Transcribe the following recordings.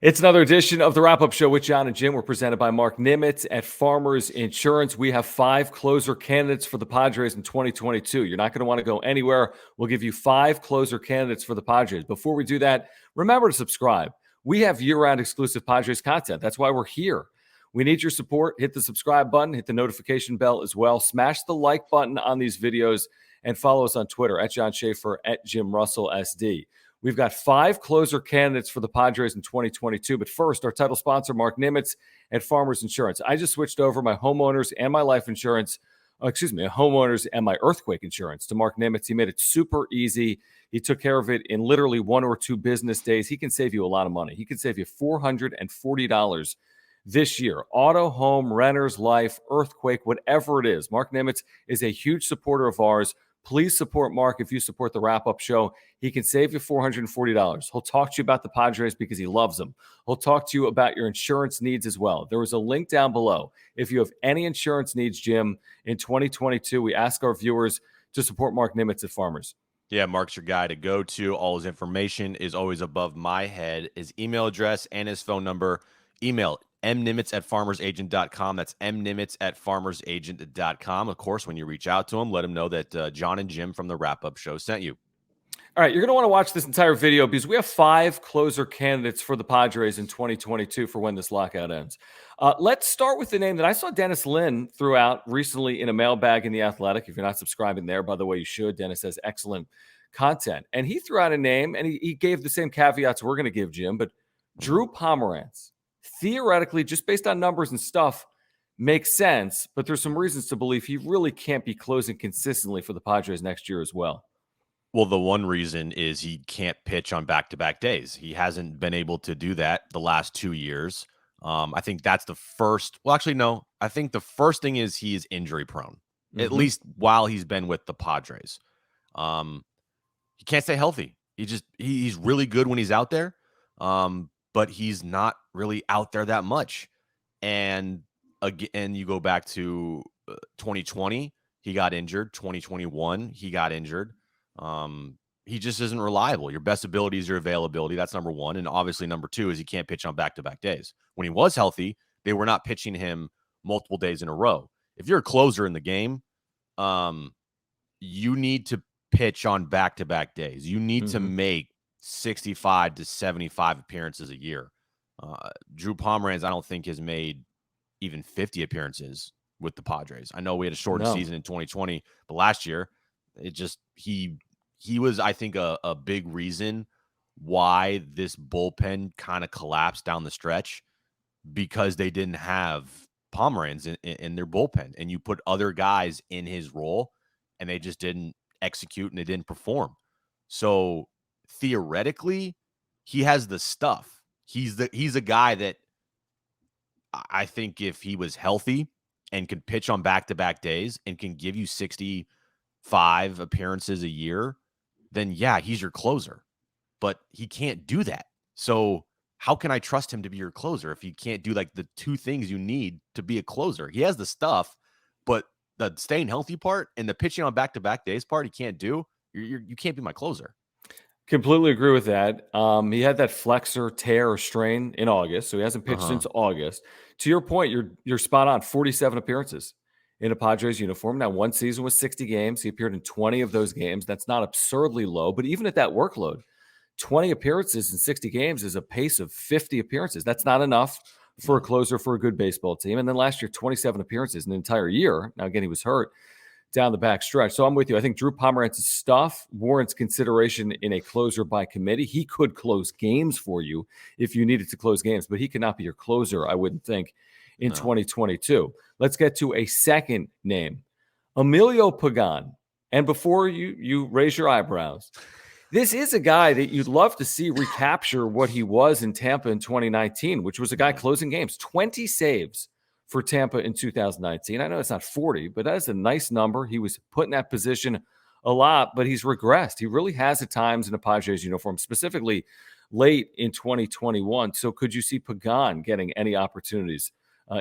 It's another edition of the Wrap-Up Show with John and Jim. We're presented by Mark Nimitz at Farmers Insurance. We have 5 closer candidates for the Padres in 2022. You're not going to want to go anywhere. We'll give you 5 closer candidates for the Padres. Before we do that, remember to subscribe. We have year-round exclusive Padres content. That's why we're here. We need your support. Hit the subscribe button. Hit the notification bell as well. Smash the like button on these videos and follow us on Twitter at John Schaefer, at Jim Russell SD. We've got 5 closer candidates for the Padres in 2022. But first, our title sponsor, Mark Nimitz at Farmers Insurance. I just switched over my homeowners and my life insurance, homeowners and my earthquake insurance to Mark Nimitz. He made it super easy. He took care of it in literally 1 or 2 business days. He can save you a lot of money. He can save you $440 this year. Auto, home, renters, life, earthquake, whatever it is. Mark Nimitz is a huge supporter of ours. Please support Mark if you support the Wrap-Up Show. He can save you $440. He'll talk to you about the Padres because he loves them. He'll talk to you about your insurance needs as well. There was a link down below. If you have any insurance needs, Jim, in 2022, we ask our viewers to support Mark Nimitz at Farmers. Yeah, Mark's your guy to go to. All his information is always above my head. His email address and his phone number. Email mnimitz@farmersagent.com. That's mnimitz@farmersagent.com. Of course, when you reach out to him, let him know that John and Jim from the Wrap-Up Show sent you. All right, you're going to want to watch this entire video because we have 5 closer candidates for the Padres in 2022 for when this lockout ends. Let's start with the name that I saw Dennis Lin threw out recently in a mailbag in The Athletic. If you're not subscribing there, by the way, you should. Dennis has excellent content. And he threw out a name, and he gave the same caveats we're going to give, Jim, but Drew Pomeranz. Theoretically, just based on numbers and stuff, makes sense, but there's some reasons to believe he really can't be closing consistently for the Padres next year as well. Well, the one reason is he can't pitch on back-to-back days. He hasn't been able to do that the last 2 years. I think that's the first. Well, actually, no. I think the first thing is he is injury prone, at least while he's been with the Padres. He can't stay healthy. He's really good when he's out there, but he's not really out there that much. And again, you go back to 2020, he got injured. 2021, he got injured. He just isn't reliable. Your best ability is your availability. That's number 1. And obviously number 2 is he can't pitch on back-to-back days. When he was healthy, they were not pitching him multiple days in a row. If you're a closer in the game, you need to pitch on back-to-back days. You need to make 65 to 75 appearances a year. Drew Pomeranz, I don't think, has made even 50 appearances with the Padres. I know we had a shorter season in 2020, but last year, he was, I think, a big reason why this bullpen kind of collapsed down the stretch, because they didn't have Pomeranz in their bullpen, and you put other guys in his role, and they just didn't execute and they didn't perform. So theoretically, he has the stuff. He's a guy that I think if he was healthy and could pitch on back-to-back days and can give you 65 appearances a year, then yeah, he's your closer. But he can't do that. So how can I trust him to be your closer if he can't do like the 2 things you need to be a closer? He has the stuff, but the staying healthy part and the pitching on back-to-back days part, he can't do. You can't be my closer. Completely agree with that. He had that flexor tear or strain in August, so he hasn't pitched since August. To your point, you're spot on. 47 appearances in a Padres uniform. Now, one season was 60 games. He appeared in 20 of those games. That's not absurdly low, but even at that workload, 20 appearances in 60 games is a pace of 50 appearances. That's not enough for a closer for a good baseball team. And then last year, 27 appearances in an entire year. Now, again, he was hurt down the back stretch. So I'm with you. I think Drew Pomeranz's stuff warrants consideration in a closer by committee. He could close games for you if you needed to close games, but he cannot be your closer, I wouldn't think, in 2022. Let's get to a second name, Emilio Pagan. And before you raise your eyebrows, this is a guy that you'd love to see recapture what he was in Tampa in 2019, which was a guy closing games, 20 saves for Tampa in 2019. I know it's not 40, but that is a nice number. He was put in that position a lot, but he's regressed. He really has at times in a Padres uniform, specifically late in 2021. So could you see Pagan getting any opportunities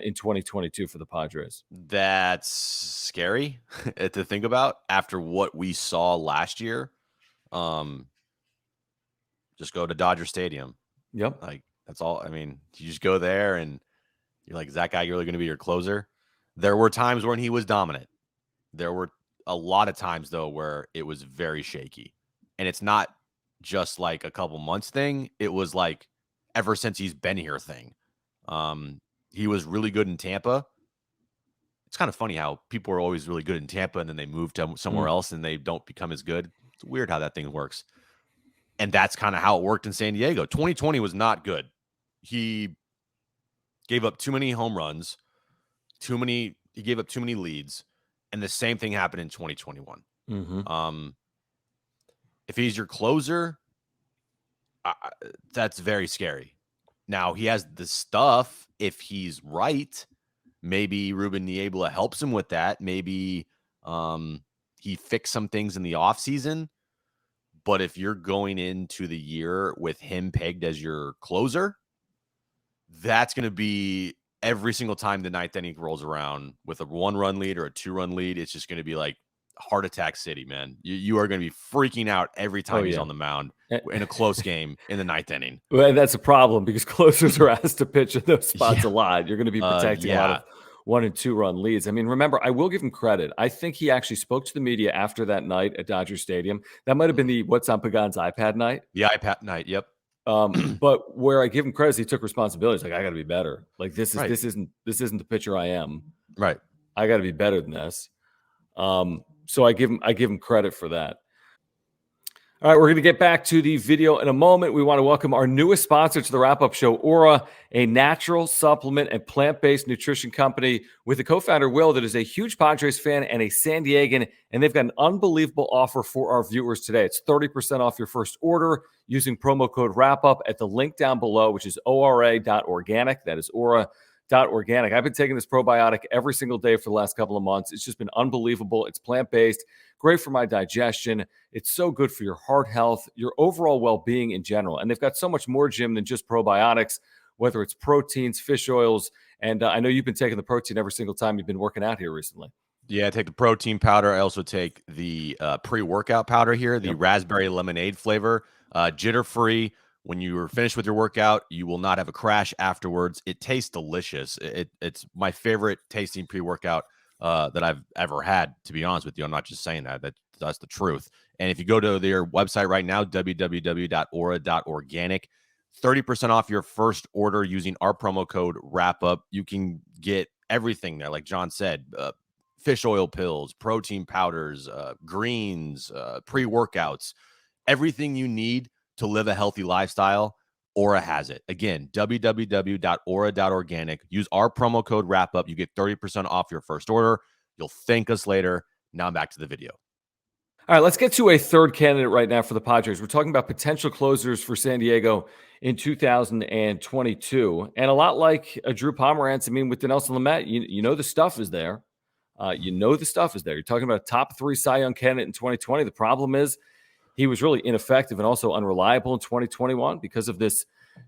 in 2022 for the Padres? That's scary to think about after what we saw last year. Just go to Dodger Stadium. Yep. Like That's all. I mean, you just go there and you're like, is that guy really going to be your closer? There were times when he was dominant. There were a lot of times, though, where it was very shaky. And it's not just like a couple months thing. It was like ever since he's been here thing. He was really good in Tampa. It's kind of funny how people are always really good in Tampa and then they move to somewhere else and they don't become as good. It's weird how that thing works. And that's kind of how it worked in San Diego. 2020 was not good. He gave up too many home runs, he gave up too many leads, and the same thing happened in 2021. If he's your closer, that's very scary. Now, he has the stuff if he's right. Maybe Ruben Niebla helps him with that. Maybe he fixed some things in the offseason. But if you're going into the year with him pegged as your closer, that's going to be every single time the ninth inning rolls around with a 1-run lead or a 2-run lead. It's just going to be like heart attack city, man. You are going to be freaking out every time he's on the mound in a close game in the ninth inning. Well, that's a problem because closers are asked to pitch in those spots a lot. You're going to be protecting a lot of 1- and 2-run leads. I mean, remember, I will give him credit. I think he actually spoke to the media after that night at Dodger Stadium. That might have been the What's on Pagan's iPad night. The iPad night, yep. But where I give him credit is he took responsibility. He's like, I got to be better. Like this isn't the pitcher I am. Right. I got to be better than this. So I give him credit for that. All right, we're going to get back to the video in a moment. We want to welcome our newest sponsor to the wrap-up show, Aura, a natural supplement and plant-based nutrition company with a co-founder, Will, that is a huge Padres fan and a San Diegan, and they've got an unbelievable offer for our viewers today. It's 30% off your first order using promo code WRAPUP at the link down below, which is ora.organic. That is Aura.organic. I've been taking this probiotic every single day for the last couple of months. It's just been unbelievable. It's plant-based, great for my digestion. It's so good for your heart health, your overall well-being in general. And they've got so much more, Jim, than just probiotics, whether it's proteins, fish oils. And I know you've been taking the protein every single time you've been working out here recently. Yeah, I take the protein powder. I also take the pre-workout powder here, the raspberry lemonade flavor, jitter-free. When you are finished with your workout, you will not have a crash afterwards. It tastes delicious. It's my favorite tasting pre-workout that I've ever had, to be honest with you. I'm not just saying that. That's the truth. And if you go to their website right now, www.aura.organic, 30% off your first order using our promo code WRAPUP. You can get everything there, like John said, fish oil pills, protein powders, greens, pre-workouts, everything you need to live a healthy lifestyle. Aura has it. Again, www.aura.organic. Use our promo code WRAPUP. You get 30% off your first order. You'll thank us later. Now back to the video. All right, let's get to a third candidate right now for the Padres. We're talking about potential closers for San Diego in 2022. And a lot like Drew Pomeranz, I mean, with Dinelson Lamet, you know the stuff is there. You're talking about a top 3 Cy Young candidate in 2020. The problem is he was really ineffective and also unreliable in 2021 because of this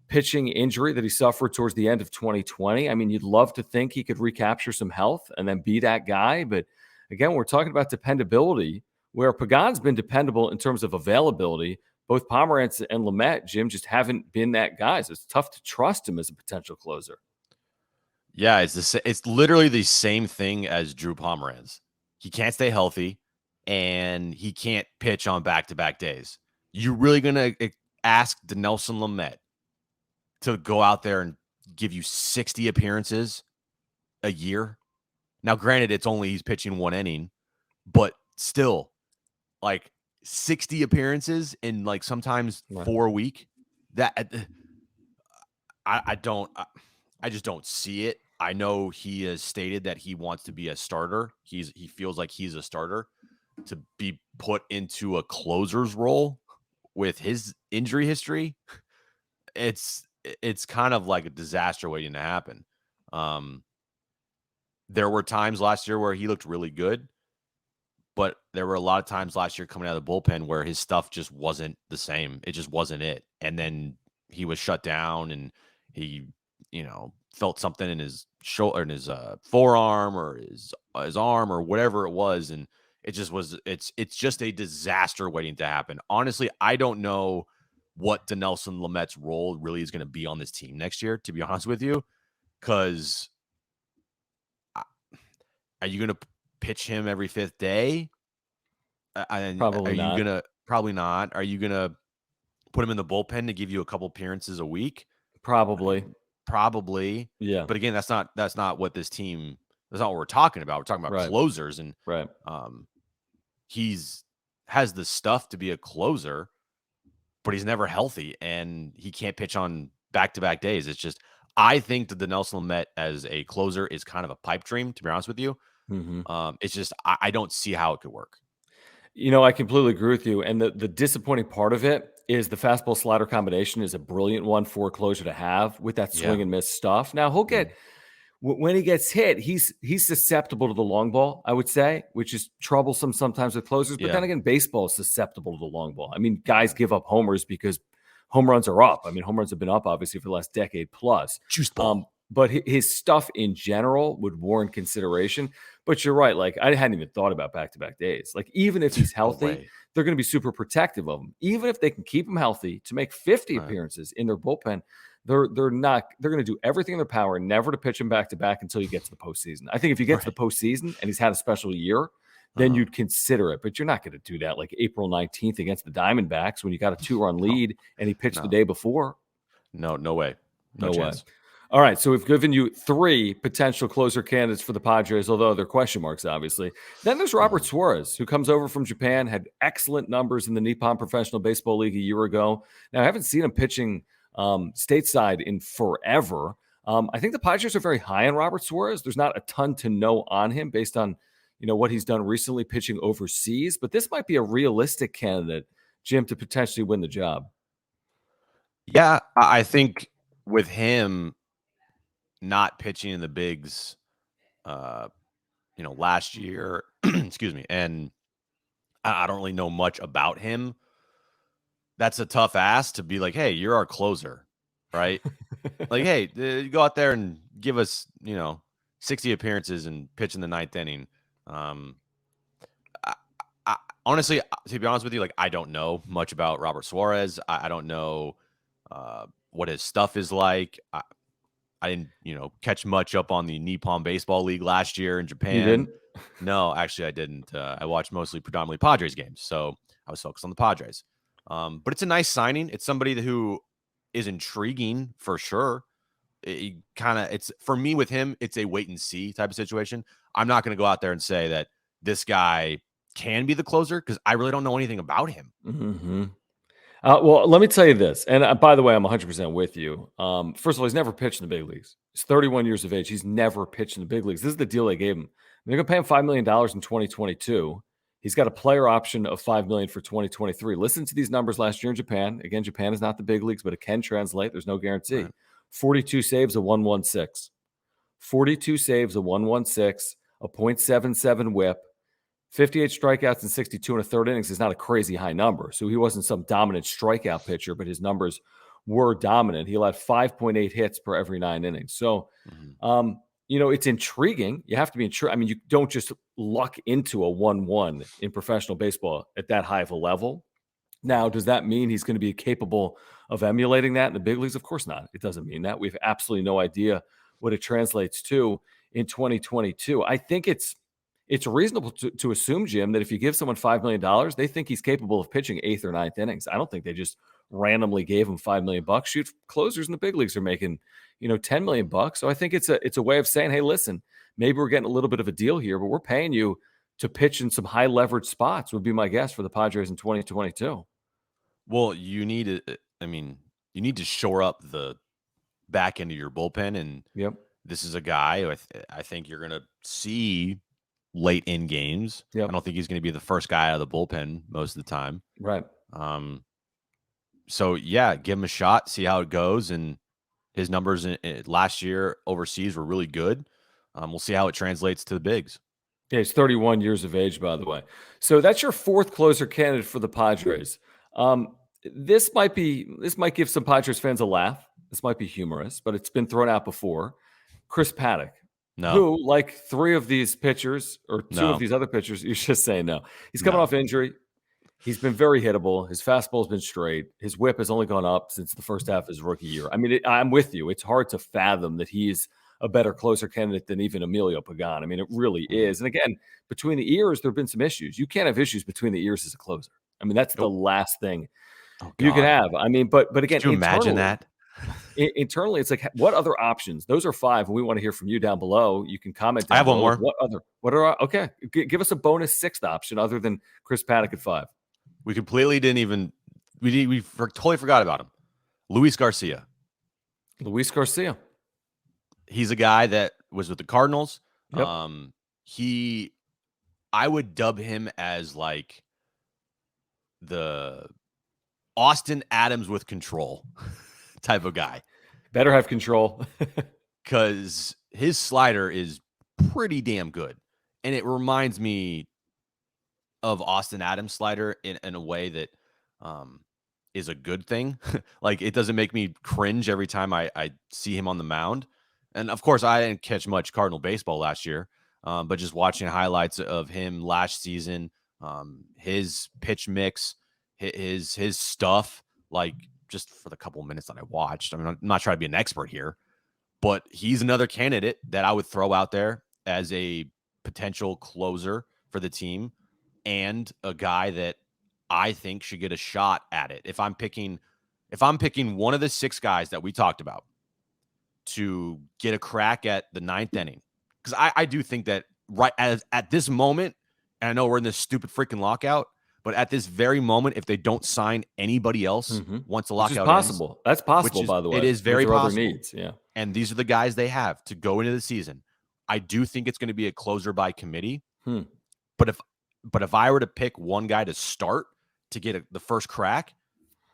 pitching injury that he suffered towards the end of 2020. I mean, you'd love to think he could recapture some health and then be that guy. But again, we're talking about dependability, where Pagan's been dependable in terms of availability. Both Pomeranz and Lamet, Jim, just haven't been that guy. So it's tough to trust him as a potential closer. Yeah, it's literally the same thing as Drew Pomeranz. He can't stay healthy, and he can't pitch on back-to-back days. You really going to ask Dinelson Lamet to go out there and give you 60 appearances a year? Now, granted, he's pitching 1 inning, but still, like 60 appearances in like sometimes 4 a week. That I just don't see it. I know he has stated that he wants to be a starter. He feels like he's a starter. To be put into a closer's role with his injury history, it's kind of like a disaster waiting to happen. There were times last year where he looked really good, but there were a lot of times last year coming out of the bullpen where his stuff just wasn't the same. It just wasn't it. And then he was shut down and he, felt something in his shoulder, in his forearm or his arm or whatever it was. And it's just a disaster waiting to happen. Honestly, I don't know what Dinelson Lamet's role really is going to be on this team next year, to be honest with you, because are you going to pitch him every fifth day? Probably Are you not. going to probably not? Are you going to put him in the bullpen to give you a couple appearances a week? Probably. Probably. Yeah. But again, that's not what this team, that's not what we're talking about. We're talking about Right. closers, and Right. he's has the stuff to be a closer, but he's never healthy and he can't pitch on back-to-back days. It's just, I think that the Dinelson Lamet as a closer is kind of a pipe dream, to be honest with you. It's just, I don't see how it could work. I completely agree with you. And the disappointing part of it is the fastball slider combination is a brilliant one for a closer to have with that swing Yeah. and miss stuff. Now he'll get when he gets hit, he's susceptible to the long ball, I would say, which is troublesome sometimes with closers. But then again, baseball is susceptible to the long ball. I mean, guys give up homers because home runs are up. I mean, home runs have been up obviously for the last decade plus. Juice ball. But his stuff in general would warrant consideration. But you're right. Like, I hadn't even thought about back-to-back days. Like, even if he's healthy, they're going to be super protective of him. Even if they can keep him healthy to make 50 appearances in their bullpen, they're going to do everything in their power never to pitch him back-to-back until you get to the postseason. I think if you get to the postseason and he's had a special year, then you'd consider it. But you're not going to do that like April 19th against the Diamondbacks when you got a 2-run lead and he pitched the day before. No way. No chance. Way. All right, so we've given you 3 potential closer candidates for the Padres, although they're question marks, obviously. Then there's Robert Suarez, who comes over from Japan, had excellent numbers in the Nippon Professional Baseball League a year ago. Now, I haven't seen him pitching stateside in forever. I think the Padres are very high on Robert Suarez. There's not a ton to know on him based on what he's done recently pitching overseas, but this might be a realistic candidate, Jim, to potentially win the job. Yeah, I think with him not pitching in the bigs, last year, excuse me, and I don't really know much about him. That's a tough ask to be like, hey, you're our closer, right? Like, hey, go out there and give us, 60 appearances and pitch in the 9th inning. Honestly, to be honest with you, like, I don't know much about Robert Suarez. I don't know what his stuff is like. I didn't, catch much up on the Nippon Baseball League last year in Japan. You didn't? No, actually, I didn't. I watched predominantly Padres games, so I was focused on the Padres. But it's a nice signing. It's somebody who is intriguing for sure. It's for me with him, it's a wait and see type of situation. I'm not going to go out there and say that this guy can be the closer because I really don't know anything about him. Mm-hmm. Well, let me tell you this. And by the way, I'm 100% with you. First of all, he's never pitched in the big leagues. He's 31 years of age. He's never pitched in the big leagues. This is the deal they gave him. They're going to pay him $5 million in 2022. He's got a player option of $5 million for 2023. Listen to these numbers last year in Japan. Again, Japan is not the big leagues, but it can translate. There's no guarantee. Right. 42 saves, a 116. 42 saves, a 116, a .77 whip. 58 strikeouts and 62 and a third innings is not a crazy high number. So he wasn't some dominant strikeout pitcher, but his numbers were dominant. He allowed 5.8 hits per every 9 innings. So, it's intriguing. You have to be intrigued. I mean, you don't just luck into a 1-1 in professional baseball at that high of a level. Now, does that mean he's going to be capable of emulating that in the big leagues? Of course not. It doesn't mean that. We have absolutely no idea what it translates to in 2022. I think it's reasonable to assume, Jim, that if you give someone $5 million, they think he's capable of pitching 8th or 9th innings. I don't think they just randomly gave him $5 million. Shoot, closers in the big leagues are making, $10 million. So I think it's a way of saying, hey, listen, maybe we're getting a little bit of a deal here, but we're paying you to pitch in some high leverage spots, would be my guess for the Padres in 2022. Well, you need to shore up the back end of your bullpen. And this is a guy who I think you're going to see late in games. I don't think he's going to be the first guy out of the bullpen most of the time. Right. So yeah, give him a shot, see how it goes. And his numbers last year overseas were really good. We'll see how it translates to the bigs. Yeah, he's 31 years of age, by the way. So that's your 4th closer candidate for the Padres. This might give some Padres fans a laugh. This might be humorous, but it's been thrown out before. Chris Paddock. No. Who, like 3 of these pitchers or 2 of these other pitchers, you're just saying no. He's coming off injury. He's been very hittable. His fastball's been straight. His whip has only gone up since the first half of his rookie year. I mean, I'm with you. It's hard to fathom that he's a better closer candidate than even Emilio Pagan. I mean, it really is. And again, between the ears, there have been some issues. You can't have issues between the ears as a closer. I mean, that's the last thing you can have. I mean, but again, could you imagine that? Internally, it's like, what other options? Those are 5, and we want to hear from you down below. You can comment down I have below. one more. What are okay? Give us a bonus 6th option other than Chris Paddock at 5. We completely didn't even we totally forgot about him. Luis Garcia. He's a guy that was with the Cardinals. Yep. I would dub him as like the Austin Adams with control type of guy. Better have control. Because his slider is pretty damn good. And it reminds me of Austin Adams' slider in a way that is a good thing. Like, it doesn't make me cringe every time I see him on the mound. And, of course, I didn't catch much Cardinal baseball last year. But just watching highlights of him last season, his pitch mix, his stuff, like, just for the couple of minutes that I watched. I mean, I'm not trying to be an expert here, but he's another candidate that I would throw out there as a potential closer for the team and a guy that I think should get a shot at it. If I'm picking one of the 6 guys that we talked about to get a crack at the 9th inning, because I do think that right at this moment, and I know we're in this stupid freaking lockout, but at this very moment, if they don't sign anybody else once the lockout possible. ends, that's possible, by the way. It is very possible. Needs, yeah. And these are the guys they have to go into the season. I do think it's going to be a closer by committee. But if I were to pick one guy to start to get the first crack,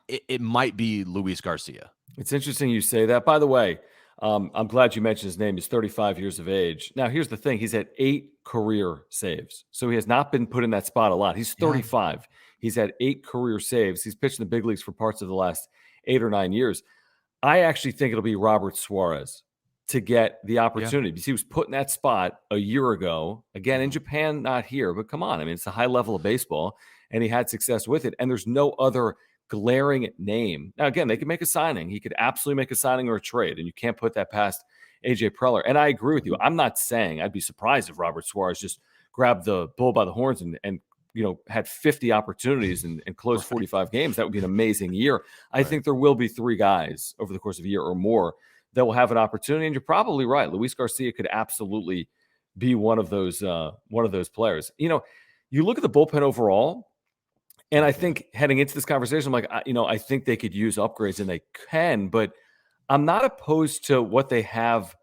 it might be Luis Garcia. It's interesting you say that. By the way, I'm glad you mentioned his name. He's 35 years of age. Now, here's the thing. He's had 8 career saves. So he has not been put in that spot a lot. He's 35. Yeah. He's had 8 career saves. He's pitched in the big leagues for parts of the last 8 or 9 years. I actually think it'll be Robert Suarez to get the opportunity because he was put in that spot a year ago. Again, in Japan, not here, but come on. I mean, it's a high level of baseball, and he had success with it. And there's no other glaring name. Now, again, they could make a signing. He could absolutely make a signing or a trade, and you can't put that past AJ Preller. And I agree with you. I'm not saying I'd be surprised if Robert Suarez just grabbed the bull by the horns and had 50 opportunities and closed 45 games. That would be an amazing year. I think there will be 3 guys over the course of a year or more that will have an opportunity. And you're probably right. Luis Garcia could absolutely be one of those players. You look at the bullpen overall, and I think heading into this conversation, I'm like, I think they could use upgrades, and they can, but I'm not opposed to what they have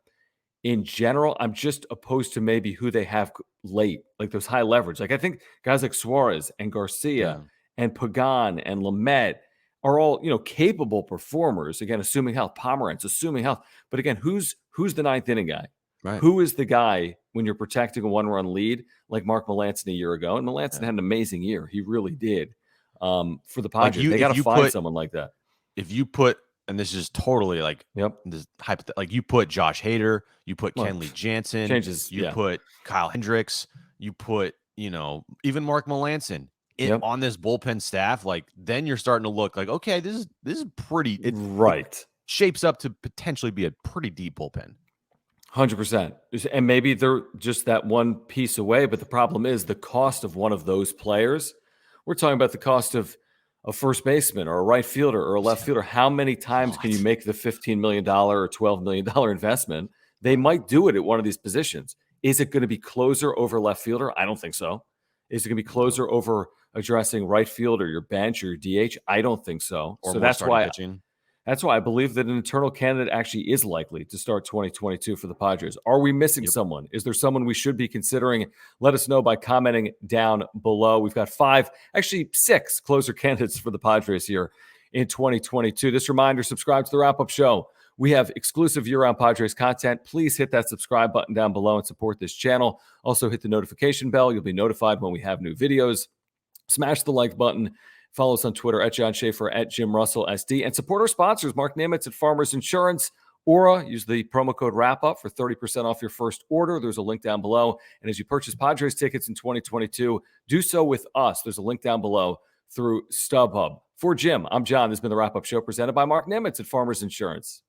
in general. I'm just opposed to maybe who they have late, like those high leverage. Like, I think guys like Suarez and Garcia and Pagan and Lamet are all, capable performers. Again, assuming health. Pomeranz, assuming health. But again, who's the 9th inning guy? Right. Who is the guy when you're protecting a 1-run lead like Mark Melancon a year ago? And Melancon had an amazing year. He really did. For the Padres, they got to find someone like that. If you put, and this is totally like this like you put Josh Hader, you put Kenley Jansen, put Kyle Hendricks, you put even Mark Melancon on this bullpen staff, like then you're starting to look like, okay, this is pretty. It shapes up to potentially be a pretty deep bullpen. 100%. And maybe they're just that one piece away, but the problem is the cost of one of those players. We're talking about the cost of a first baseman or a right fielder or a left fielder. How many times can you make the $15 million or $12 million investment? They might do it at one of these positions. Is it going to be closer over left fielder? I don't think so. Is it going to be closer over addressing right field or your bench or your DH? I don't think so. Or so that's why I believe that an internal candidate actually is likely to start 2022 for the Padres. Are we missing someone? Is there someone we should be considering? Let us know by commenting down below. We've got 6 closer candidates for the Padres here in 2022. This reminder, subscribe to the Wrap-Up Show. We have exclusive year-round Padres content. Please hit that subscribe button down below and support this channel. Also hit the notification bell. You'll be notified when we have new videos. Smash the like button. Follow us on Twitter at John Schaefer, at Jim Russell SD, and support our sponsors, Mark Nimitz at Farmers Insurance. Aura, use the promo code WRAPUP for 30% off your first order. There's a link down below. And as you purchase Padres tickets in 2022, do so with us. There's a link down below through StubHub. For Jim, I'm John. This has been the Wrap Up Show presented by Mark Nimitz at Farmers Insurance.